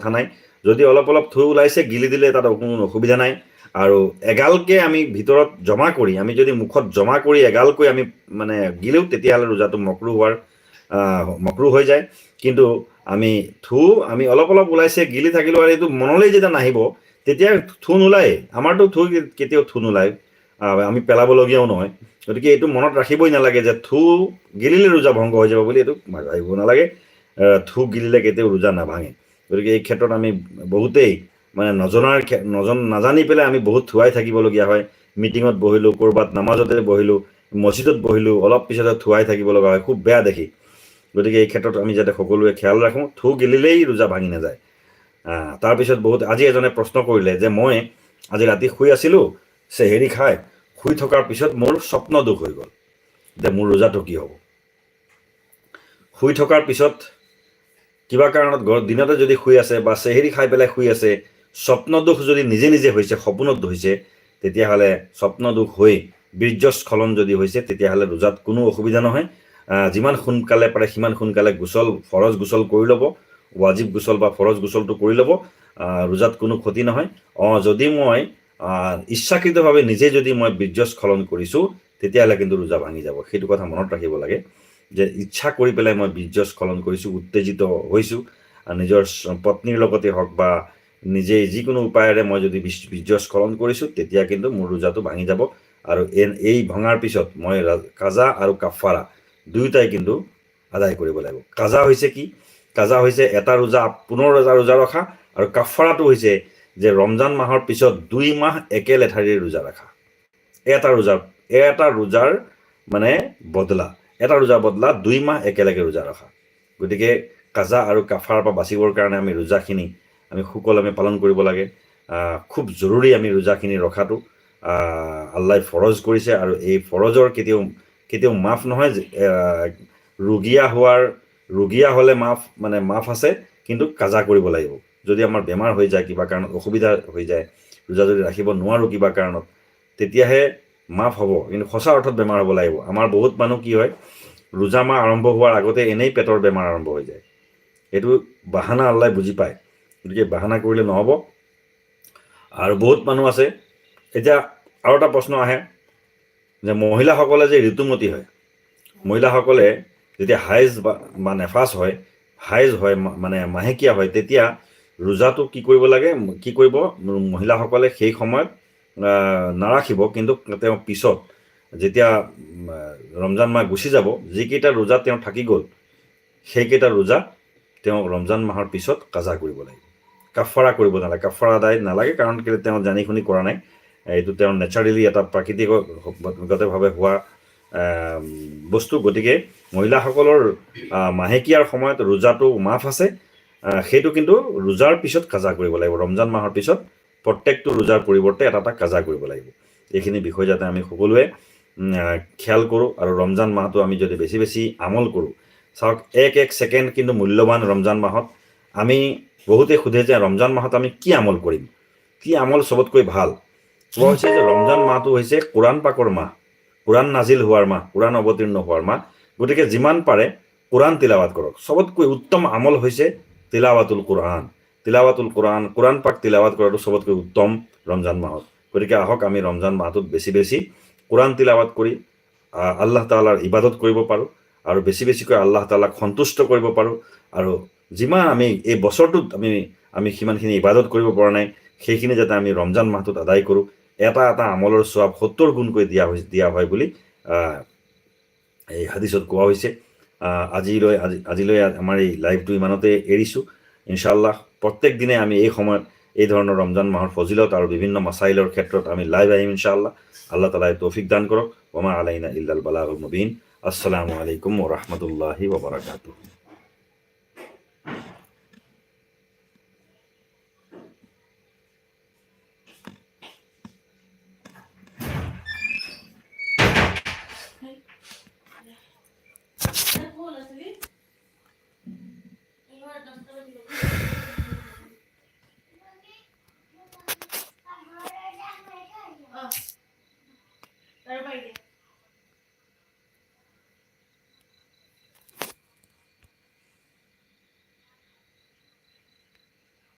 কথা নাই। যদি অলপ অলপ থু ওলাইছে গিলি দিলে তাত কোনো অসুবিধা নাই। আৰু এগালকৈ আমি ভিতৰত জমা কৰি, আমি যদি মুখত জমা কৰি এগালকৈ আমি মানে গিলেও তেতিয়াহ'লে ৰোজাটো মকৰুহ হৈ যায়। কিন্তু আমি অলপ অলপ ওলাইছে গিলি থাকিলেও আৰু এইটো মনলৈ যেতিয়া নাহিব তেতিয়া থু নোলায়। আমাৰতো কেতিয়াও থু নোলায়, আমি পেলাবলগীয়াও নহয়। গতিকে এইটো মনত ৰাখিবই নালাগে যে থু গিলিলে ৰোজা ভংগ হৈ যাব বুলি, এইটো ভাবিব নালাগে। থু গিলিলে কেতিয়াও ৰোজা নাভাঙে। গতিকে এই ক্ষেত্ৰত আমি বহুতেই মানে নাজানি পেলাই আমি বহুত থুৱাই থাকিবলগীয়া হয়। মিটিঙত বহিলোঁ, ক'ৰবাত নামাজতে বহিলোঁ, মছজিদত বহিলোঁ, অলপ পিছতে থুৱাই থাকিব লগা হয়, খুব বেয়া দেখি। গতিকে এই ক্ষেত্ৰত আমি যাতে সকলোৱে খেয়াল ৰাখোঁ, থু গিলিলেই ৰোজা ভাঙি নাযায়। তাৰপিছত আজি এজনে প্ৰশ্ন কৰিলে যে মই আজি ৰাতি শুই আছিলোঁ, চেহেৰি খাই শুই থকাৰ পিছত মোৰ স্বপ্ন দুখ হৈ গ'ল, যে মোৰ ৰোজাটো কি হ'ব। শুই থকাৰ পিছত কিবা কাৰণত দিনতে যদি শুই আছে বা চেহেৰি খাই পেলাই শুই আছে, স্বপ্ন দুখ যদি নিজে নিজে হৈছে, সপোনত হৈছে, তেতিয়াহ'লে স্বপ্ন দুখ হৈ বীৰ্যস্খলন যদি হৈছে তেতিয়াহ'লে ৰোজাত কোনো অসুবিধা নহয়। যিমান সোনকালে পাৰে সিমান সোনকালে ফৰজ গোচল কৰি ল'ব, ৱাজিব গোচল বা ফৰজ গোচলটো কৰি ল'ব, ৰোজাত কোনো ক্ষতি নহয়। যদি মই ইচ্ছাকৃতভাৱে নিজে যদি মই বীৰ্যস্খলন কৰিছোঁ তেতিয়াহ'লে কিন্তু ৰোজা ভাঙি যাব। সেইটো কথা মনত ৰাখিব লাগে যে ইচ্ছা কৰি পেলাই মই বীৰ্যস্খলন কৰিছোঁ, উত্তেজিত হৈছোঁ, নিজৰ পত্নীৰ লগতে হওক বা নিজেই যিকোনো উপায়েৰে মই যদি বীৰ্যস্খলন কৰিছোঁ তেতিয়া কিন্তু মোৰ ৰোজাটো ভাঙি যাব। আৰু এই ভঙাৰ পিছত মই কাজা আৰু কাফাৰা দুয়োটাই কিন্তু আদায় কৰিব লাগিব। কাজা হৈছে কি? কাজা হৈছে এটা ৰোজা পুনৰ ৰোজা ৰখা, আৰু কাফাৰাটো হৈছে যে ৰমজান মাহৰ পিছত 2 মাহ একে লেঠাৰিৰে ৰোজা ৰখা। এটা ৰোজাৰ মানে বদলা, এটা ৰোজাৰ বদলা 2 মাহ একেলগে ৰোজা ৰখা। গতিকে কাজা আৰু কাফাৰৰ পৰা বাচিবৰ কাৰণে আমি ৰোজাখিনি আমি সুকলমে পালন কৰিব লাগে। খুব জৰুৰী আমি ৰোজাখিনি ৰখাটো। আল্লাই ফৰজ কৰিছে, আৰু এই ফৰজৰ কেতিয়াও মাফ নহয়। ৰোগীয়া হ'লে মাফ আছে, কিন্তু কাজা কৰিব লাগিব। যদি আমাৰ বেমাৰ হৈ যায়, কিবা কাৰণত অসুবিধা হৈ যায়, ৰোজা যদি ৰাখিব নোৱাৰোঁ কিবা কাৰণত, তেতিয়াহে মাফ হ'ব, কিন্তু সঁচা অৰ্থত বেমাৰ হ'ব লাগিব। আমাৰ বহুত মানুহ কি হয়, ৰোজা মাহ আৰম্ভ হোৱাৰ আগতে এনেই পেটৰ বেমাৰ আৰম্ভ হৈ যায়। এইটো বাহানা আল্লাই বুজি পায়, গতিকে বাহানা কৰিলে নহ'ব। আৰু বহুত মানুহ আছে, এতিয়া আৰু এটা প্ৰশ্ন আহে যে মহিলাসকলে যে ঋতুমতী হয়, মহিলাসকলে যেতিয়া হাইজ বা নেফাছ হয়, মানে মাহেকীয়া হয়, তেতিয়া ৰোজাটো কি কৰিব মহিলাসকলে সেই সময়ত নাৰাখিব। কিন্তু তেওঁ পিছত যেতিয়া ৰমজান মাহ গুচি যাব, যিকেইটা ৰোজা তেওঁ থাকি গ'ল, সেইকেইটা ৰোজা তেওঁ ৰমজান মাহৰ পিছত কাজা কৰিব লাগিব। কাফাৰা কৰিব নালাগে, কাফাৰা আদায় নালাগে, কাৰণ কেলৈ তেওঁ জানি শুনি কৰা নাই। এইটো তেওঁৰ নেচাৰেলি এটা প্ৰাকৃতিকগতভাৱে হোৱা বস্তু। গতিকে মহিলাসকলৰ মাহেকীয়াৰ সময়ত ৰোজাটো মাফ আছে, সেইটো কিন্তু ৰোজাৰ পিছত কাজা কৰিব লাগিব। ৰমজান মাহৰ পিছত প্ৰত্যেকটো ৰোজাৰ পৰিৱৰ্তে এটা কাজা কৰিব লাগিব। এইখিনি বিষয় যাতে আমি সকলোৱে খেয়াল কৰোঁ। আৰু ৰমজান মাহটো আমি যদি বেছি বেছি আমল কৰোঁ, চাওক এক ছেকেণ্ড কিন্তু মূল্যৱান ৰমজান মাহত। আমি বহুতে সোধে যে ৰমজান মাহত আমি কি আমল কৰিম, কি আমল চবতকৈ ভাল? কোৱা হৈছে যে ৰমজান মাহটো হৈছে কোৰাণ পাকৰ মাহ, কোৰাণ নাজিল হোৱাৰ মাহ, কোৰাণ অৱতীৰ্ণ হোৱাৰ মাহ। গতিকে যিমান পাৰে কোৰাণ তিলাৱাত কৰক। চবতকৈ উত্তম আমল হৈছে তিলাৱাতুল কোৰাণ, কোৰাণ পাক তিলাৱাত কৰাটো চবতকৈ উত্তম ৰমজান মাহত। গতিকে আহক আমি ৰমজান মাহটোত বেছি বেছি কোৰাণ তিলাৱাত কৰি আল্লাহ তাআলাৰ ইবাদত কৰিব পাৰোঁ, আৰু বেছি বেছিকৈ আল্লাহ তাআলাক সন্তুষ্ট কৰিব পাৰোঁ। আৰু যিমান আমি এই বছৰটোত আমি সিমানখিনি ইবাদত কৰিব পৰা নাই, সেইখিনি যাতে আমি ৰমজান মাহটোত আদায় কৰোঁ। এটা আমলৰ সওৱাব 70 গুণকৈ দিয়া হয় বুলি এই হাদিছত কোৱা হৈছে। আজিলৈ আমাৰ এই লাইভটো ইমানতে এৰিছোঁ। ইনশাআল্লাহ প্ৰত্যেক দিনে আমি এই সময়ত এই ধৰণৰ ৰমজান মাহৰ ফজিলত আৰু বিভিন্ন মাছাইলৰ ক্ষেত্ৰত আমি লাইভ আহিম ইনশাআল্লাহ। আল্লাহ তাআলাই তৌফিক দান কৰক। ওমা আলাইনা ইল্লাল বালাগুল মুবিন। আসসালামু আলাইকুম ওয়া ৰাহমাতুল্লাহি ওয়া বাৰাকাতুহু।